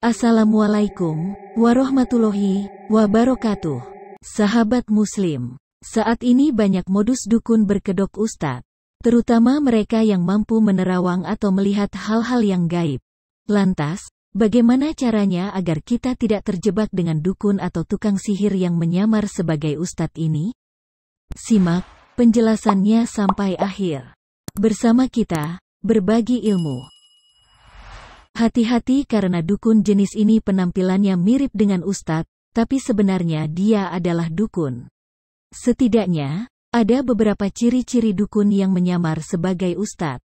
Assalamualaikum warahmatullahi wabarakatuh. Sahabat Muslim, saat ini banyak modus dukun berkedok ustadz, terutama mereka yang mampu menerawang atau melihat hal-hal yang gaib. Lantas, bagaimana caranya agar kita tidak terjebak dengan dukun atau tukang sihir yang menyamar sebagai ustadz ini? Simak penjelasannya sampai akhir. Bersama kita, berbagi ilmu. Hati-hati karena dukun jenis ini penampilannya mirip dengan ustadz, tapi sebenarnya dia adalah dukun. Setidaknya, ada beberapa ciri-ciri dukun yang menyamar sebagai ustadz.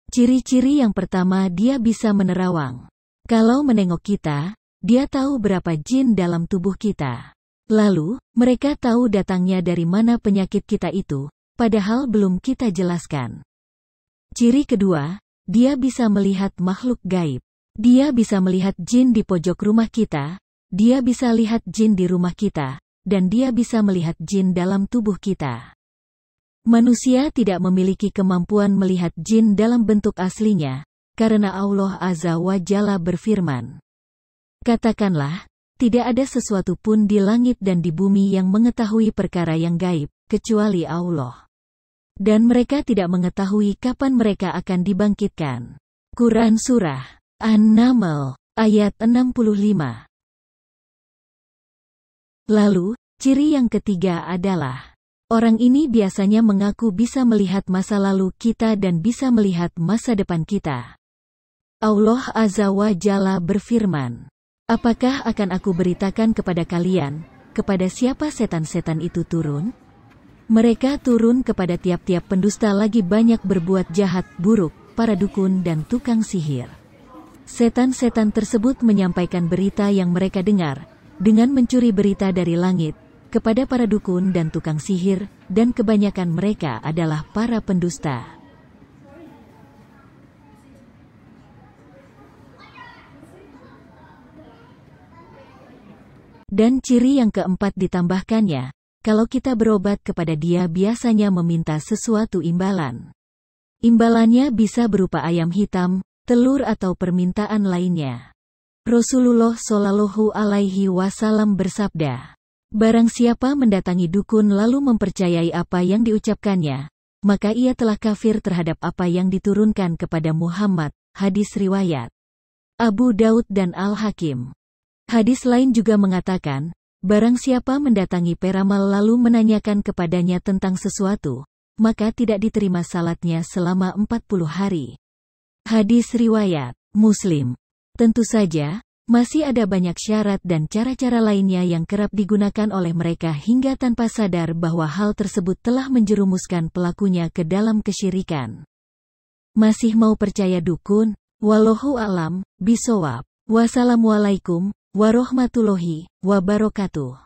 Ciri-ciri yang pertama, dia bisa menerawang. Kalau menengok kita, dia tahu berapa jin dalam tubuh kita. Lalu, mereka tahu datangnya dari mana penyakit kita itu, padahal belum kita jelaskan. Ciri kedua, dia bisa melihat makhluk gaib. Dia bisa melihat jin di pojok rumah kita, dia bisa lihat jin di rumah kita, dan dia bisa melihat jin dalam tubuh kita. Manusia tidak memiliki kemampuan melihat jin dalam bentuk aslinya, karena Allah Azza wa Jalla berfirman, "Katakanlah, tidak ada sesuatu pun di langit dan di bumi yang mengetahui perkara yang gaib, kecuali Allah. Dan mereka tidak mengetahui kapan mereka akan dibangkitkan." Quran Surah An-Naml, ayat 65. Lalu, ciri yang ketiga adalah, orang ini biasanya mengaku bisa melihat masa lalu kita dan bisa melihat masa depan kita. Allah Azza wa Jalla berfirman, "Apakah akan aku beritakan kepada kalian, kepada siapa setan-setan itu turun? Mereka turun kepada tiap-tiap pendusta lagi banyak berbuat jahat, buruk, para dukun dan tukang sihir." Setan-setan tersebut menyampaikan berita yang mereka dengar, dengan mencuri berita dari langit, kepada para dukun dan tukang sihir, dan kebanyakan mereka adalah para pendusta. Dan ciri yang keempat ditambahkannya, kalau kita berobat kepada dia biasanya meminta sesuatu imbalan. Imbalannya bisa berupa ayam hitam, telur atau permintaan lainnya. Rasulullah Shallallahu Alaihi Wasallam bersabda, "Barang siapa mendatangi dukun lalu mempercayai apa yang diucapkannya, maka ia telah kafir terhadap apa yang diturunkan kepada Muhammad." Hadis riwayat Abu Daud dan Al-Hakim. Hadis lain juga mengatakan, barang siapa mendatangi peramal lalu menanyakan kepadanya tentang sesuatu, maka tidak diterima salatnya selama 40 hari. Hadis riwayat Muslim. Tentu saja, masih ada banyak syarat dan cara-cara lainnya yang kerap digunakan oleh mereka hingga tanpa sadar bahwa hal tersebut telah menjerumuskan pelakunya ke dalam kesyirikan. Masih mau percaya dukun? Wallahu a'lam bishawab. Wassalamualaikum warahmatullahi wabarakatuh.